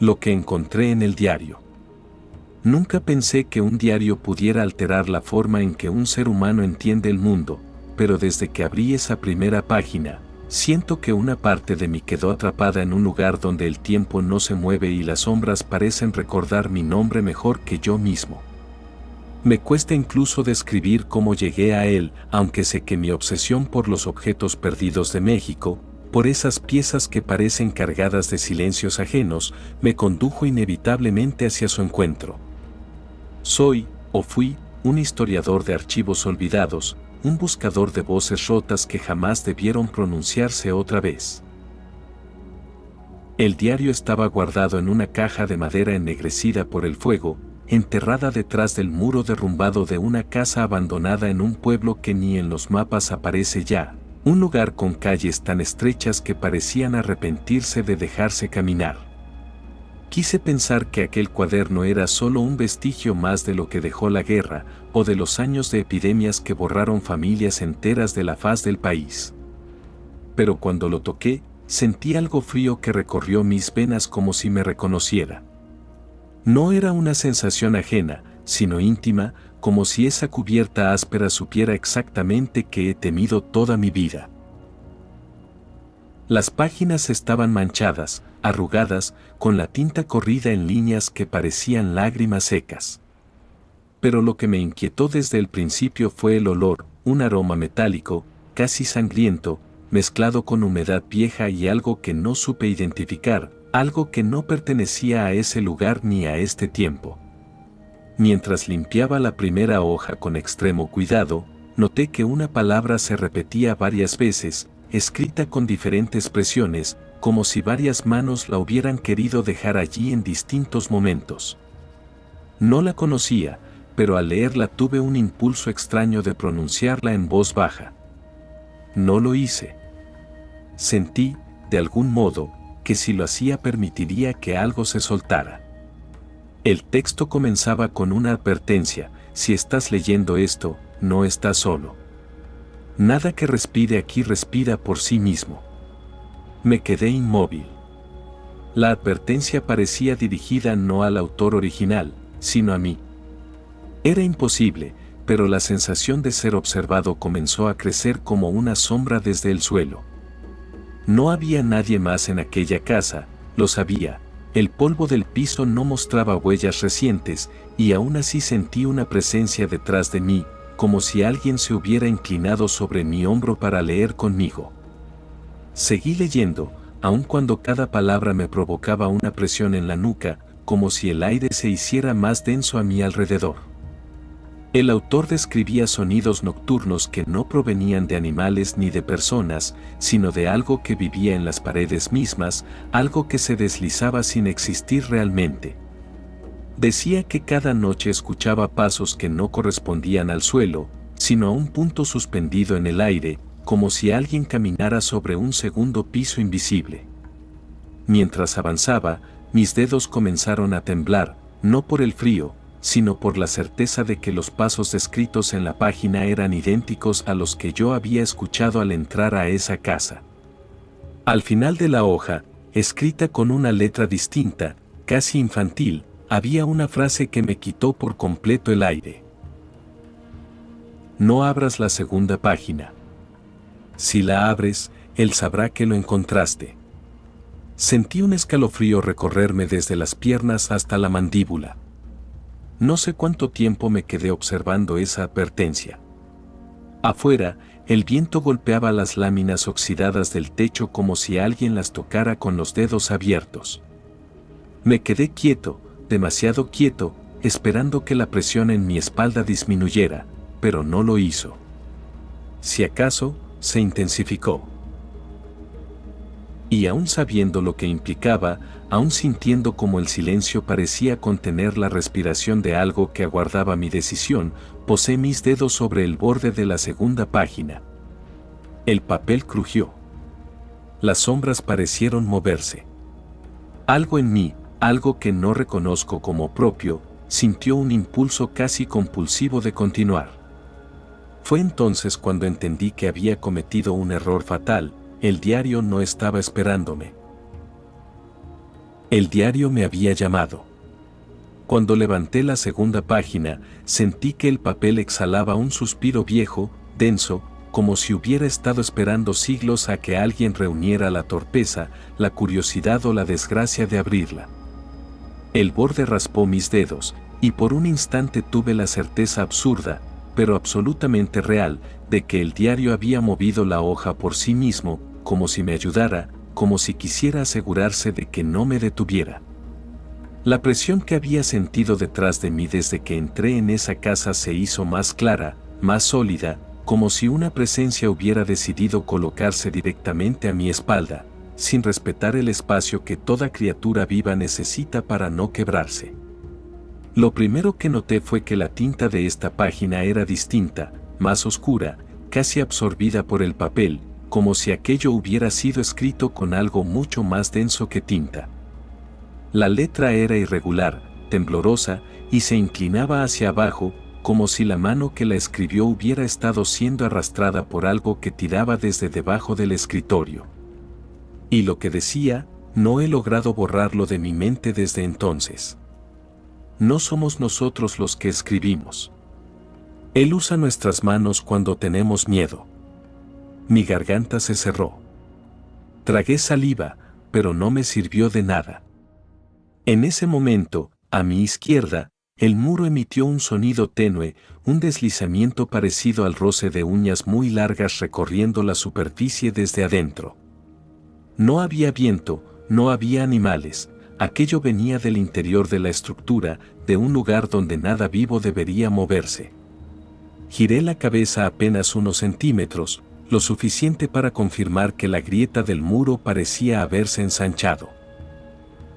Lo que encontré en el diario. Nunca pensé que un diario pudiera alterar la forma en que un ser humano entiende el mundo, pero desde que abrí esa primera página, siento que una parte de mí quedó atrapada en un lugar donde el tiempo no se mueve y las sombras parecen recordar mi nombre mejor que yo mismo. Me cuesta incluso describir cómo llegué a él, aunque sé que mi obsesión por los objetos perdidos de México, por esas piezas que parecen cargadas de silencios ajenos, me condujo inevitablemente hacia su encuentro. Soy, o fui, un historiador de archivos olvidados, un buscador de voces rotas que jamás debieron pronunciarse otra vez. El diario estaba guardado en una caja de madera ennegrecida por el fuego, enterrada detrás del muro derrumbado de una casa abandonada en un pueblo que ni en los mapas aparece ya, un lugar con calles tan estrechas que parecían arrepentirse de dejarse caminar. Quise pensar que aquel cuaderno era solo un vestigio más de lo que dejó la guerra, o de los años de epidemias que borraron familias enteras de la faz del país. Pero cuando lo toqué, sentí algo frío que recorrió mis venas como si me reconociera. No era una sensación ajena, sino íntima, como si esa cubierta áspera supiera exactamente que he temido toda mi vida. Las páginas estaban manchadas, arrugadas, con la tinta corrida en líneas que parecían lágrimas secas. Pero lo que me inquietó desde el principio fue el olor, un aroma metálico, casi sangriento, mezclado con humedad vieja y algo que no supe identificar, algo que no pertenecía a ese lugar ni a este tiempo. Mientras limpiaba la primera hoja con extremo cuidado, noté que una palabra se repetía varias veces, escrita con diferentes presiones, como si varias manos la hubieran querido dejar allí en distintos momentos. No la conocía, pero al leerla tuve un impulso extraño de pronunciarla en voz baja. No lo hice. Sentí, de algún modo, que si lo hacía permitiría que algo se soltara. El texto comenzaba con una advertencia: si estás leyendo esto, no estás solo. Nada que respire aquí respira por sí mismo. Me quedé inmóvil. La advertencia parecía dirigida no al autor original, sino a mí. Era imposible, pero la sensación de ser observado comenzó a crecer como una sombra desde el suelo. No había nadie más en aquella casa, lo sabía, el polvo del piso no mostraba huellas recientes, y aún así sentí una presencia detrás de mí, como si alguien se hubiera inclinado sobre mi hombro para leer conmigo. Seguí leyendo, aun cuando cada palabra me provocaba una presión en la nuca, como si el aire se hiciera más denso a mi alrededor. El autor describía sonidos nocturnos que no provenían de animales ni de personas, sino de algo que vivía en las paredes mismas, algo que se deslizaba sin existir realmente. Decía que cada noche escuchaba pasos que no correspondían al suelo, sino a un punto suspendido en el aire, como si alguien caminara sobre un segundo piso invisible. Mientras avanzaba, mis dedos comenzaron a temblar, no por el frío, sino por la certeza de que los pasos descritos en la página eran idénticos a los que yo había escuchado al entrar a esa casa. Al final de la hoja, escrita con una letra distinta, casi infantil, había una frase que me quitó por completo el aire. No abras la segunda página. Si la abres, él sabrá que lo encontraste. Sentí un escalofrío recorrerme desde las piernas hasta la mandíbula. No sé cuánto tiempo me quedé observando esa advertencia. Afuera, el viento golpeaba las láminas oxidadas del techo como si alguien las tocara con los dedos abiertos. Me quedé quieto, demasiado quieto, esperando que la presión en mi espalda disminuyera, pero no lo hizo. Si acaso, se intensificó. Y aún sabiendo lo que implicaba, aún sintiendo como el silencio parecía contener la respiración de algo que aguardaba mi decisión, posé mis dedos sobre el borde de la segunda página. El papel crujió. Las sombras parecieron moverse. Algo en mí, algo que no reconozco como propio, sintió un impulso casi compulsivo de continuar. Fue entonces cuando entendí que había cometido un error fatal. El diario no estaba esperándome. El diario me había llamado. Cuando levanté la segunda página, sentí que el papel exhalaba un suspiro viejo, denso, como si hubiera estado esperando siglos a que alguien reuniera la torpeza, la curiosidad o la desgracia de abrirla. El borde raspó mis dedos, y por un instante tuve la certeza absurda, pero absolutamente real, de que el diario había movido la hoja por sí mismo, como si me ayudara, como si quisiera asegurarse de que no me detuviera. La presión que había sentido detrás de mí desde que entré en esa casa se hizo más clara, más sólida, como si una presencia hubiera decidido colocarse directamente a mi espalda, sin respetar el espacio que toda criatura viva necesita para no quebrarse. Lo primero que noté fue que la tinta de esta página era distinta, más oscura, casi absorbida por el papel, como si aquello hubiera sido escrito con algo mucho más denso que tinta. La letra era irregular, temblorosa, y se inclinaba hacia abajo, como si la mano que la escribió hubiera estado siendo arrastrada por algo que tiraba desde debajo del escritorio. Y lo que decía, no he logrado borrarlo de mi mente desde entonces. No somos nosotros los que escribimos. Él usa nuestras manos cuando tenemos miedo. Mi garganta se cerró. Tragué saliva, pero no me sirvió de nada. En ese momento, a mi izquierda, el muro emitió un sonido tenue, un deslizamiento parecido al roce de uñas muy largas recorriendo la superficie desde adentro. No había viento, no había animales, aquello venía del interior de la estructura, de un lugar donde nada vivo debería moverse. Giré la cabeza apenas unos centímetros, lo suficiente para confirmar que la grieta del muro parecía haberse ensanchado.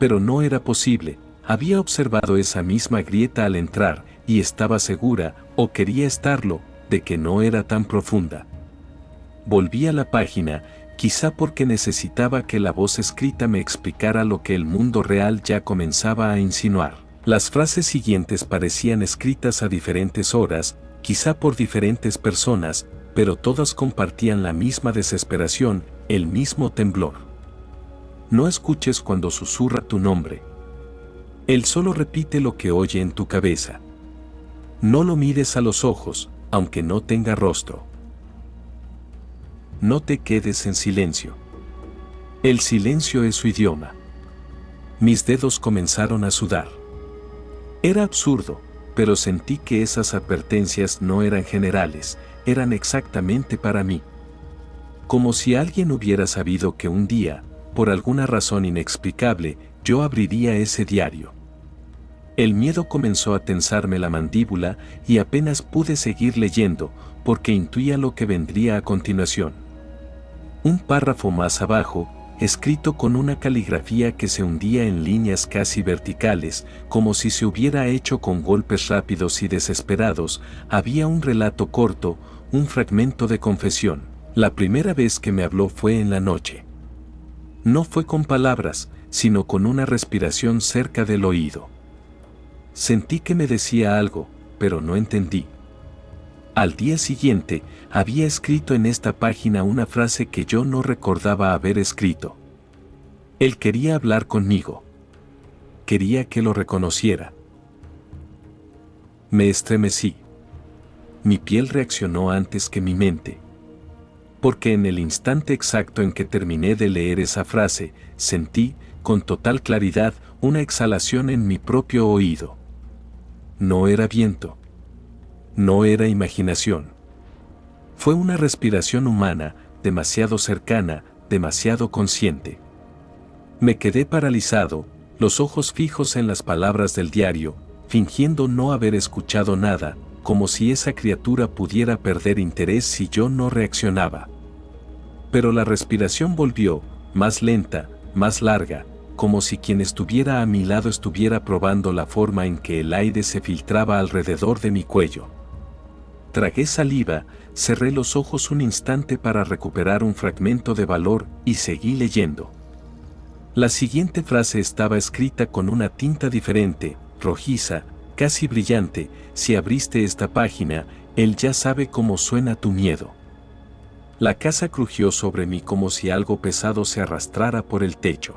Pero no era posible. Había observado esa misma grieta al entrar, y estaba segura, o quería estarlo, de que no era tan profunda. Volví a la página, quizá porque necesitaba que la voz escrita me explicara lo que el mundo real ya comenzaba a insinuar. Las frases siguientes parecían escritas a diferentes horas, quizá por diferentes personas, pero todas compartían la misma desesperación, el mismo temblor. No escuches cuando susurra tu nombre. Él solo repite lo que oye en tu cabeza. No lo mires a los ojos, aunque no tenga rostro. No te quedes en silencio. El silencio es su idioma. Mis dedos comenzaron a sudar. Era absurdo, pero sentí que esas advertencias no eran generales, eran exactamente para mí. Como si alguien hubiera sabido que un día, por alguna razón inexplicable, yo abriría ese diario. El miedo comenzó a tensarme la mandíbula y apenas pude seguir leyendo, porque intuía lo que vendría a continuación. Un párrafo más abajo, escrito con una caligrafía que se hundía en líneas casi verticales, como si se hubiera hecho con golpes rápidos y desesperados, había un relato corto, un fragmento de confesión. La primera vez que me habló fue en la noche. No fue con palabras, sino con una respiración cerca del oído. Sentí que me decía algo, pero no entendí. Al día siguiente, había escrito en esta página una frase que yo no recordaba haber escrito. Él quería hablar conmigo. Quería que lo reconociera. Me estremecí. Mi piel reaccionó antes que mi mente. Porque en el instante exacto en que terminé de leer esa frase, sentí, con total claridad, una exhalación en mi propio oído. No era viento. No era imaginación. Fue una respiración humana, demasiado cercana, demasiado consciente. Me quedé paralizado, los ojos fijos en las palabras del diario, fingiendo no haber escuchado nada, como si esa criatura pudiera perder interés si yo no reaccionaba. Pero la respiración volvió, más lenta, más larga, como si quien estuviera a mi lado estuviera probando la forma en que el aire se filtraba alrededor de mi cuello. Tragué saliva, cerré los ojos un instante para recuperar un fragmento de valor y seguí leyendo. La siguiente frase estaba escrita con una tinta diferente, rojiza, casi brillante. Si abriste esta página, él ya sabe cómo suena tu miedo. La casa crujió sobre mí como si algo pesado se arrastrara por el techo.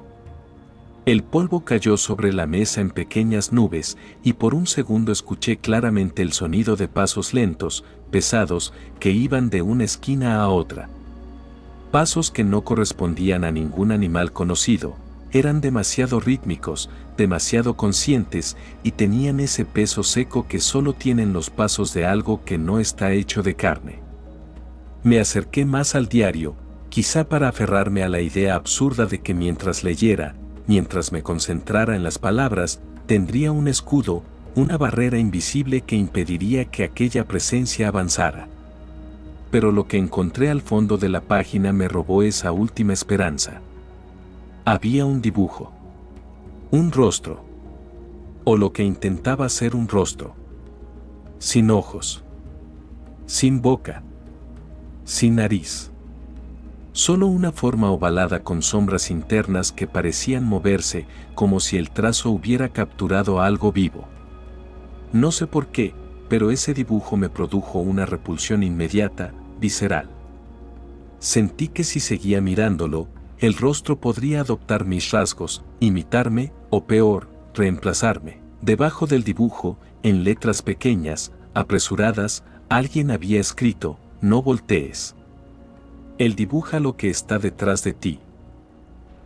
El polvo cayó sobre la mesa en pequeñas nubes, y por un segundo escuché claramente el sonido de pasos lentos, pesados, que iban de una esquina a otra. Pasos que no correspondían a ningún animal conocido, eran demasiado rítmicos, demasiado conscientes, y tenían ese peso seco que solo tienen los pasos de algo que no está hecho de carne. Me acerqué más al diario, quizá para aferrarme a la idea absurda de que mientras leyera, mientras me concentrara en las palabras, tendría un escudo, una barrera invisible que impediría que aquella presencia avanzara. Pero lo que encontré al fondo de la página me robó esa última esperanza. Había un dibujo. Un rostro. O lo que intentaba ser un rostro. Sin ojos. Sin boca. Sin nariz. Solo una forma ovalada con sombras internas que parecían moverse, como si el trazo hubiera capturado algo vivo. No sé por qué, pero ese dibujo me produjo una repulsión inmediata, visceral. Sentí que si seguía mirándolo, el rostro podría adoptar mis rasgos, imitarme, o peor, reemplazarme. Debajo del dibujo, en letras pequeñas, apresuradas, alguien había escrito: "No voltees. Él dibuja lo que está detrás de ti".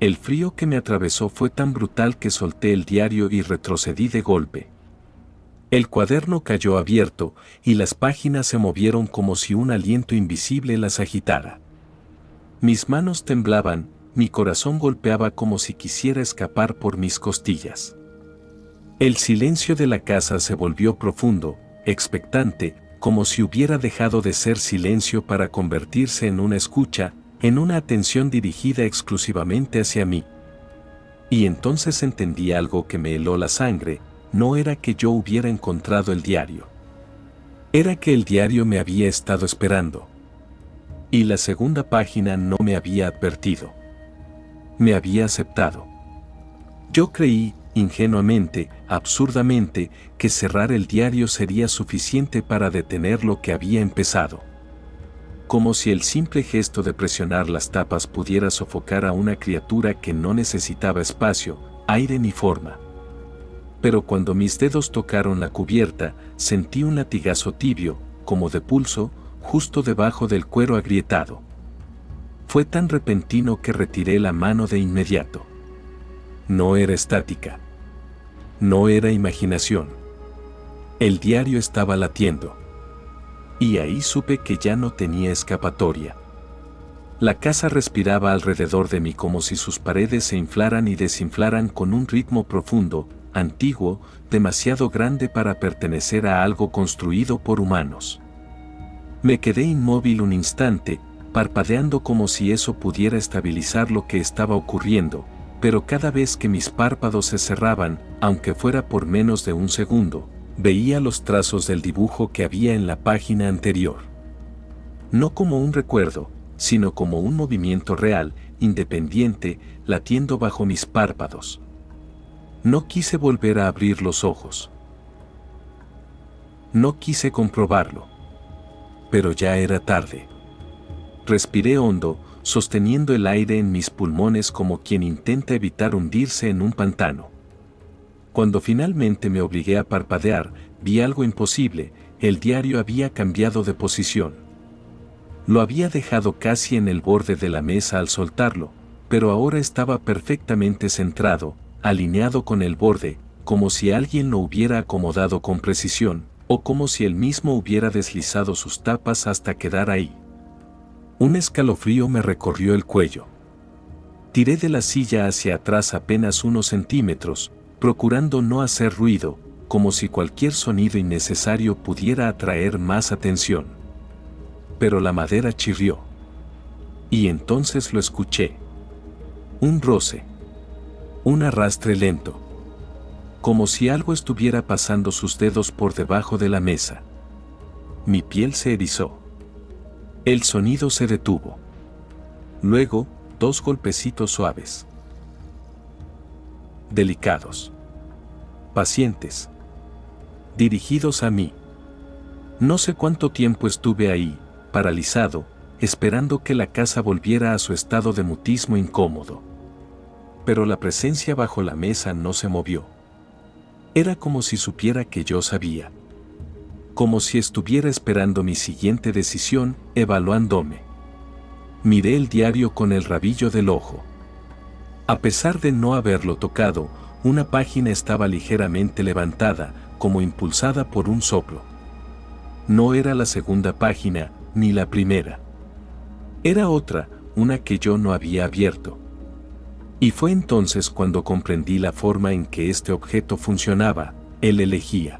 El frío que me atravesó fue tan brutal que solté el diario y retrocedí de golpe. El cuaderno cayó abierto, y las páginas se movieron como si un aliento invisible las agitara. Mis manos temblaban, mi corazón golpeaba como si quisiera escapar por mis costillas. El silencio de la casa se volvió profundo, expectante, como si hubiera dejado de ser silencio para convertirse en una escucha, en una atención dirigida exclusivamente hacia mí. Y entonces entendí algo que me heló la sangre: no era que yo hubiera encontrado el diario. Era que el diario me había estado esperando. Y la segunda página no me había advertido. Me había aceptado. Yo creí, ingenuamente, absurdamente, que cerrar el diario sería suficiente para detener lo que había empezado. Como si el simple gesto de presionar las tapas pudiera sofocar a una criatura que no necesitaba espacio, aire ni forma. Pero cuando mis dedos tocaron la cubierta, sentí un latigazo tibio, como de pulso, justo debajo del cuero agrietado. Fue tan repentino que retiré la mano de inmediato. No era estática. No era imaginación. El diario estaba latiendo. Y ahí supe que ya no tenía escapatoria. La casa respiraba alrededor de mí como si sus paredes se inflaran y desinflaran con un ritmo profundo, antiguo, demasiado grande para pertenecer a algo construido por humanos. Me quedé inmóvil un instante, parpadeando como si eso pudiera estabilizar lo que estaba ocurriendo, pero cada vez que mis párpados se cerraban, aunque fuera por menos de un segundo, veía los trazos del dibujo que había en la página anterior. No como un recuerdo, sino como un movimiento real, independiente, latiendo bajo mis párpados. No quise volver a abrir los ojos. No quise comprobarlo. Pero ya era tarde. Respiré hondo, sosteniendo el aire en mis pulmones como quien intenta evitar hundirse en un pantano. Cuando finalmente me obligué a parpadear, vi algo imposible: el diario había cambiado de posición. Lo había dejado casi en el borde de la mesa al soltarlo, pero ahora estaba perfectamente centrado, alineado con el borde, como si alguien lo hubiera acomodado con precisión, o como si él mismo hubiera deslizado sus tapas hasta quedar ahí. Un escalofrío me recorrió el cuello. Tiré de la silla hacia atrás apenas unos centímetros, procurando no hacer ruido, como si cualquier sonido innecesario pudiera atraer más atención. Pero la madera chirrió. Y entonces lo escuché. Un roce. Un arrastre lento. Como si algo estuviera pasando sus dedos por debajo de la mesa. Mi piel se erizó. El sonido se detuvo. Luego, 2 golpecitos suaves. Delicados. Pacientes. Dirigidos a mí. No sé cuánto tiempo estuve ahí, paralizado, esperando que la casa volviera a su estado de mutismo incómodo. Pero la presencia bajo la mesa no se movió. Era como si supiera que yo sabía. Como si estuviera esperando mi siguiente decisión, evaluándome. Miré el diario con el rabillo del ojo. A pesar de no haberlo tocado, una página estaba ligeramente levantada, como impulsada por un soplo. No era la segunda página, ni la primera. Era otra, una que yo no había abierto. Y fue entonces cuando comprendí la forma en que este objeto funcionaba. Él elegía.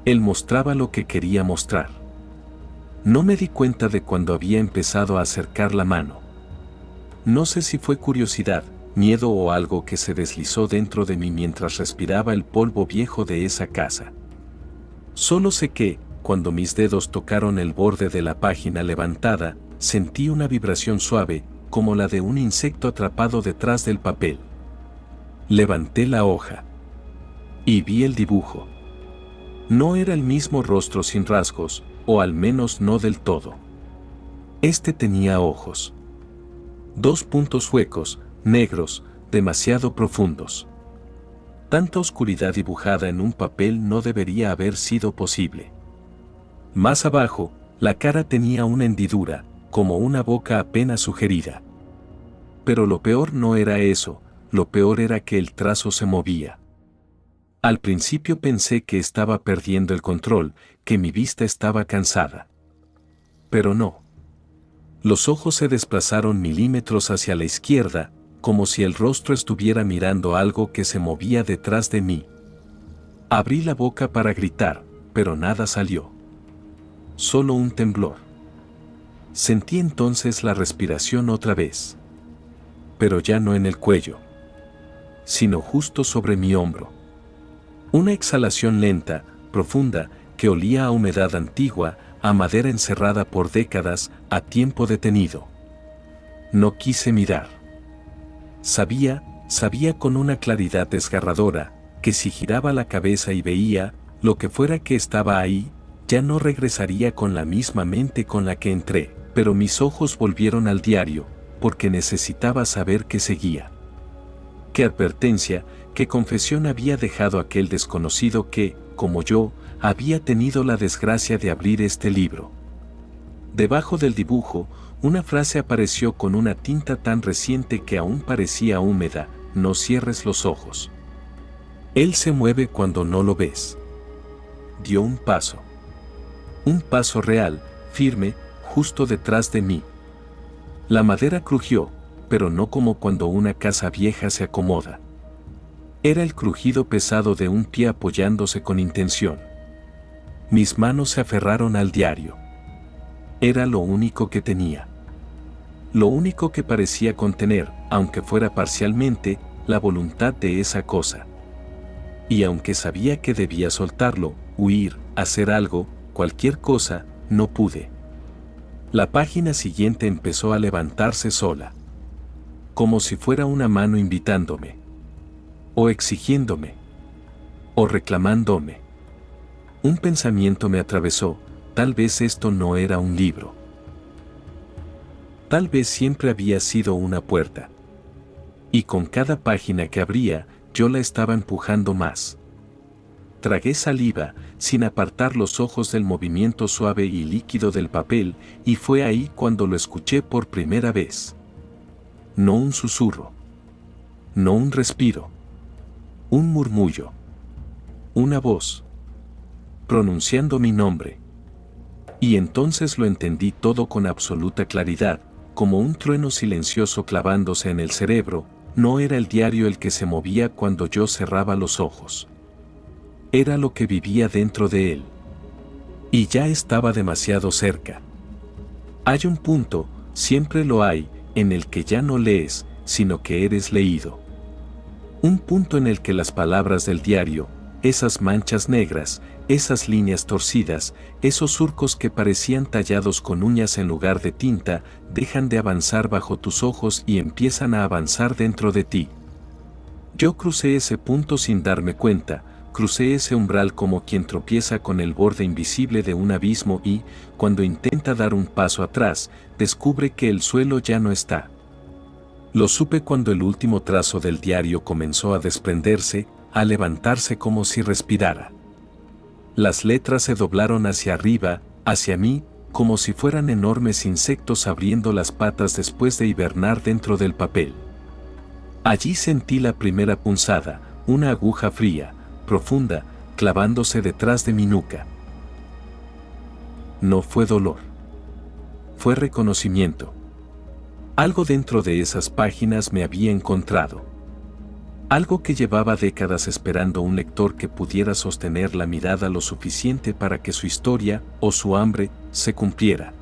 Él mostraba lo que quería mostrar. No me di cuenta de cuando había empezado a acercar la mano. No sé si fue curiosidad, miedo o algo que se deslizó dentro de mí mientras respiraba el polvo viejo de esa casa. Solo sé que, cuando mis dedos tocaron el borde de la página levantada, sentí una vibración suave, como la de un insecto atrapado detrás del papel. Levanté la hoja. Y vi el dibujo. No era el mismo rostro sin rasgos, o al menos no del todo. Este tenía ojos. 2 puntos huecos, negros, demasiado profundos. Tanta oscuridad dibujada en un papel no debería haber sido posible. Más abajo, la cara tenía una hendidura, como una boca apenas sugerida. Pero lo peor no era eso, lo peor era que el trazo se movía. Al principio pensé que estaba perdiendo el control, que mi vista estaba cansada. Pero no. Los ojos se desplazaron milímetros hacia la izquierda, como si el rostro estuviera mirando algo que se movía detrás de mí. Abrí la boca para gritar, pero nada salió. Solo un temblor. Sentí entonces la respiración otra vez. Pero ya no en el cuello, sino justo sobre mi hombro. Una exhalación lenta, profunda, que olía a humedad antigua, a madera encerrada por décadas, a tiempo detenido. No quise mirar. Sabía con una claridad desgarradora, que si giraba la cabeza y veía, lo que fuera que estaba ahí, ya no regresaría con la misma mente con la que entré, pero mis ojos volvieron al diario, porque necesitaba saber qué seguía. Qué advertencia, qué confesión había dejado aquel desconocido que, como yo, había tenido la desgracia de abrir este libro. Debajo del dibujo, una frase apareció con una tinta tan reciente que aún parecía húmeda: no cierres los ojos. Él se mueve cuando no lo ves. Dio un paso. Un paso real, firme, justo detrás de mí. La madera crujió, pero no como cuando una casa vieja se acomoda. Era el crujido pesado de un pie apoyándose con intención. Mis manos se aferraron al diario. Era lo único que tenía. Lo único que parecía contener, aunque fuera parcialmente, la voluntad de esa cosa. Y aunque sabía que debía soltarlo, huir, hacer algo, cualquier cosa, no pude. La página siguiente empezó a levantarse sola. Como si fuera una mano invitándome. O exigiéndome. O reclamándome. Un pensamiento me atravesó: tal vez esto no era un libro. Tal vez siempre había sido una puerta. Y con cada página que abría, yo la estaba empujando más. Tragué saliva, sin apartar los ojos del movimiento suave y líquido del papel, y fue ahí cuando lo escuché por primera vez. No un susurro. No un respiro. Un murmullo. Una voz. Pronunciando mi nombre. Y entonces lo entendí todo con absoluta claridad, como un trueno silencioso clavándose en el cerebro. No era el diario el que se movía cuando yo cerraba los ojos. Era lo que vivía dentro de él. Y ya estaba demasiado cerca. Hay un punto, siempre lo hay, en el que ya no lees, sino que eres leído. Un punto en el que las palabras del diario, esas manchas negras, esas líneas torcidas, esos surcos que parecían tallados con uñas en lugar de tinta, dejan de avanzar bajo tus ojos y empiezan a avanzar dentro de ti. Yo crucé ese punto sin darme cuenta. Crucé ese umbral como quien tropieza con el borde invisible de un abismo y, cuando intenta dar un paso atrás, descubre que el suelo ya no está. Lo supe cuando el último trazo del diario comenzó a desprenderse, a levantarse como si respirara. Las letras se doblaron hacia arriba, hacia mí, como si fueran enormes insectos abriendo las patas después de hibernar dentro del papel. Allí sentí la primera punzada, una aguja fría, profunda, clavándose detrás de mi nuca. No fue dolor. Fue reconocimiento. Algo dentro de esas páginas me había encontrado. Algo que llevaba décadas esperando un lector que pudiera sostener la mirada lo suficiente para que su historia, o su hambre, se cumpliera.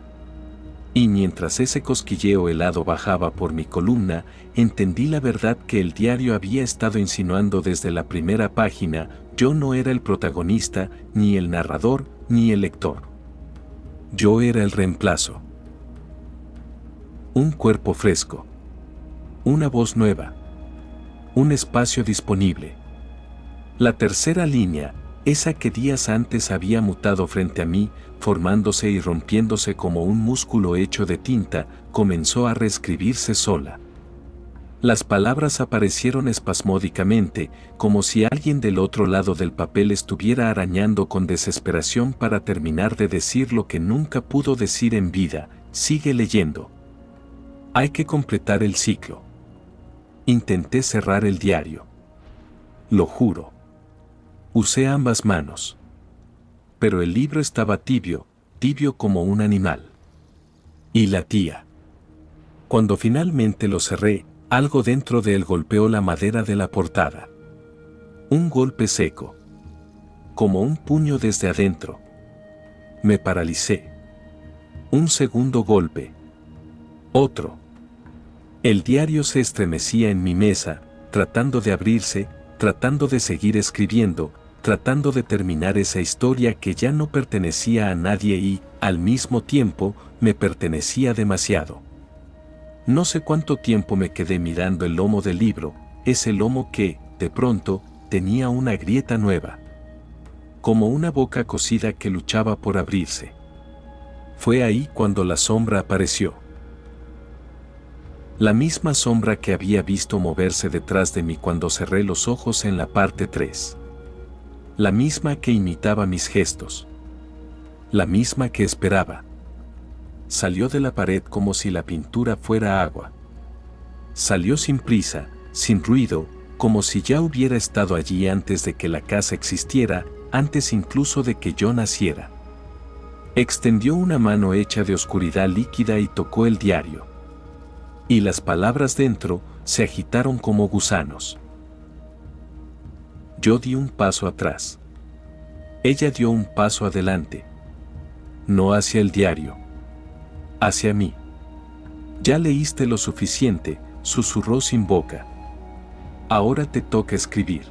Y mientras ese cosquilleo helado bajaba por mi columna, entendí la verdad que el diario había estado insinuando desde la primera página: yo no era el protagonista, ni el narrador, ni el lector. Yo era el reemplazo. Un cuerpo fresco. Una voz nueva. Un espacio disponible. La tercera línea, esa que días antes había mutado frente a mí, formándose y rompiéndose como un músculo hecho de tinta, comenzó a reescribirse sola. Las palabras aparecieron espasmódicamente, como si alguien del otro lado del papel estuviera arañando con desesperación para terminar de decir lo que nunca pudo decir en vida: sigue leyendo. Hay que completar el ciclo. Intenté cerrar el diario. Lo juro. Usé ambas manos. Pero el libro estaba tibio, tibio como un animal. Y latía. Cuando finalmente lo cerré, algo dentro de él golpeó la madera de la portada. Un golpe seco. Como un puño desde adentro. Me paralicé. Un segundo golpe. Otro. El diario se estremecía en mi mesa, tratando de abrirse, tratando de seguir escribiendo, tratando de terminar esa historia que ya no pertenecía a nadie y, al mismo tiempo, me pertenecía demasiado. No sé cuánto tiempo me quedé mirando el lomo del libro, ese lomo que, de pronto, tenía una grieta nueva. Como una boca cosida que luchaba por abrirse. Fue ahí cuando la sombra apareció. La misma sombra que había visto moverse detrás de mí cuando cerré los ojos en la parte 3. La misma que imitaba mis gestos. La misma que esperaba. Salió de la pared como si la pintura fuera agua. Salió sin prisa, sin ruido, como si ya hubiera estado allí antes de que la casa existiera, antes incluso de que yo naciera. Extendió una mano hecha de oscuridad líquida y tocó el diario. Y las palabras dentro se agitaron como gusanos. Yo di un paso atrás. Ella dio un paso adelante. No hacia el diario. Hacia mí. Ya leíste lo suficiente, susurró sin boca. Ahora te toca escribir.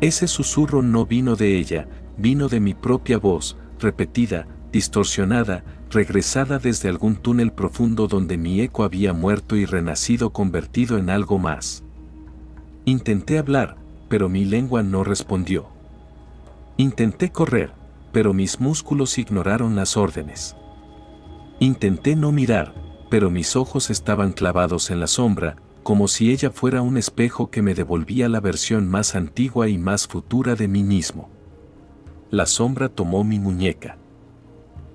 Ese susurro no vino de ella, vino de mi propia voz, repetida, distorsionada, regresada desde algún túnel profundo donde mi eco había muerto y renacido convertido en algo más. Intenté hablar, pero mi lengua no respondió. Intenté correr, pero mis músculos ignoraron las órdenes. Intenté no mirar, pero mis ojos estaban clavados en la sombra, como si ella fuera un espejo que me devolvía la versión más antigua y más futura de mí mismo. La sombra tomó mi muñeca.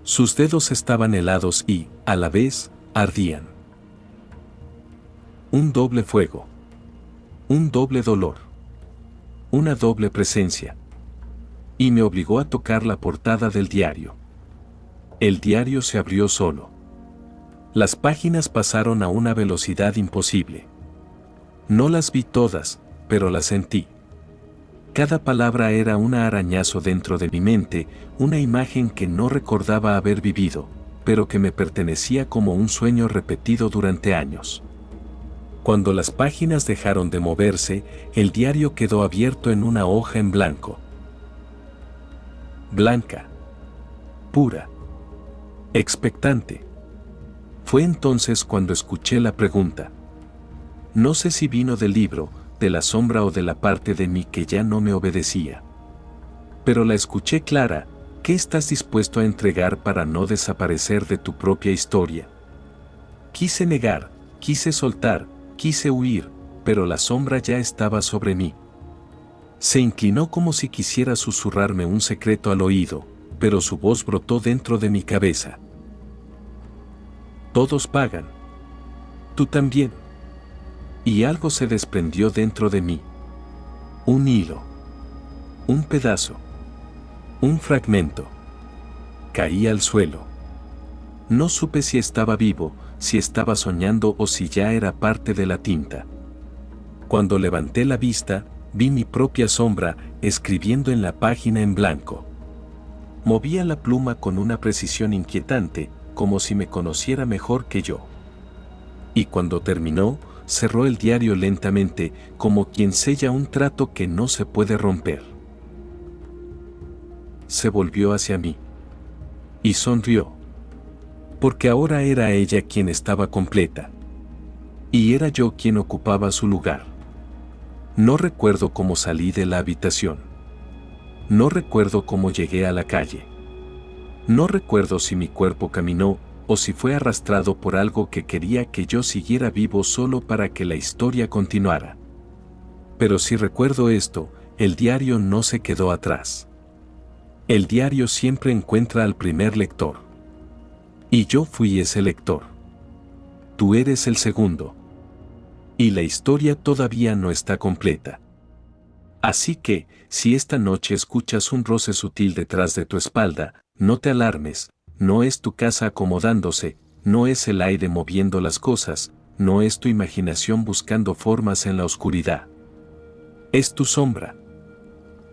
Sus dedos estaban helados y, a la vez, ardían. Un doble fuego. Un doble dolor. Una doble presencia. Y me obligó a tocar la portada del diario. El diario se abrió solo. Las páginas pasaron a una velocidad imposible. No las vi todas, pero las sentí. Cada palabra era un arañazo dentro de mi mente, una imagen que no recordaba haber vivido, pero que me pertenecía como un sueño repetido durante años. Cuando las páginas dejaron de moverse, el diario quedó abierto en una hoja en blanco. Blanca. Pura. Expectante. Fue entonces cuando escuché la pregunta. No sé si vino del libro, de la sombra o de la parte de mí que ya no me obedecía. Pero la escuché clara: ¿qué estás dispuesto a entregar para no desaparecer de tu propia historia? Quise negar, quise soltar, Quise huir, pero la sombra ya estaba sobre mí. Se inclinó como si quisiera susurrarme un secreto al oído, pero su voz brotó dentro de mi cabeza. Todos pagan. Tú también. Y algo se desprendió dentro de mí. Un hilo. Un pedazo. Un fragmento. Caí al suelo. No supe si estaba vivo, si estaba soñando o si ya era parte de la tinta. Cuando levanté la vista, vi mi propia sombra escribiendo en la página en blanco. Movía la pluma con una precisión inquietante, como si me conociera mejor que yo. Y cuando terminó, cerró el diario lentamente, como quien sella un trato que no se puede romper. Se volvió hacia mí. Y sonrió. Porque ahora era ella quien estaba completa. Y era yo quien ocupaba su lugar. No recuerdo cómo salí de la habitación. No recuerdo cómo llegué a la calle. No recuerdo si mi cuerpo caminó o si fue arrastrado por algo que quería que yo siguiera vivo solo para que la historia continuara. Pero si recuerdo esto, el diario no se quedó atrás. El diario siempre encuentra al primer lector. Y yo fui ese lector. Tú eres el segundo. Y la historia todavía no está completa. Así que, si esta noche escuchas un roce sutil detrás de tu espalda, no te alarmes, no es tu casa acomodándose, no es el aire moviendo las cosas, no es tu imaginación buscando formas en la oscuridad. Es tu sombra.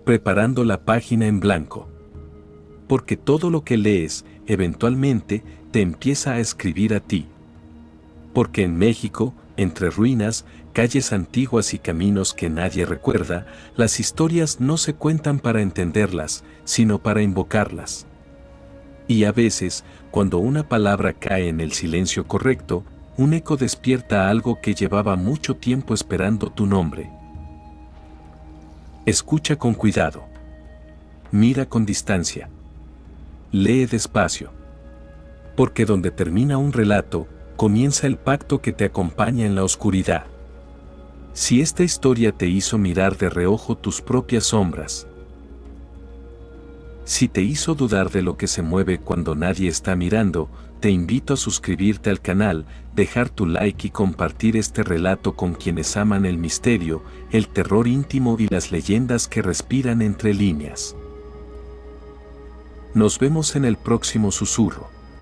Preparando la página en blanco. Porque todo lo que lees, eventualmente, te empieza a escribir a ti. Porque en México, entre ruinas, calles antiguas y caminos que nadie recuerda, las historias no se cuentan para entenderlas, sino para invocarlas. Y a veces, cuando una palabra cae en el silencio correcto, un eco despierta algo que llevaba mucho tiempo esperando tu nombre. Escucha con cuidado. Mira con distancia. Lee despacio. Porque donde termina un relato, comienza el pacto que te acompaña en la oscuridad. Si esta historia te hizo mirar de reojo tus propias sombras, si te hizo dudar de lo que se mueve cuando nadie está mirando, te invito a suscribirte al canal, dejar tu like y compartir este relato con quienes aman el misterio, el terror íntimo y las leyendas que respiran entre líneas. Nos vemos en el próximo susurro.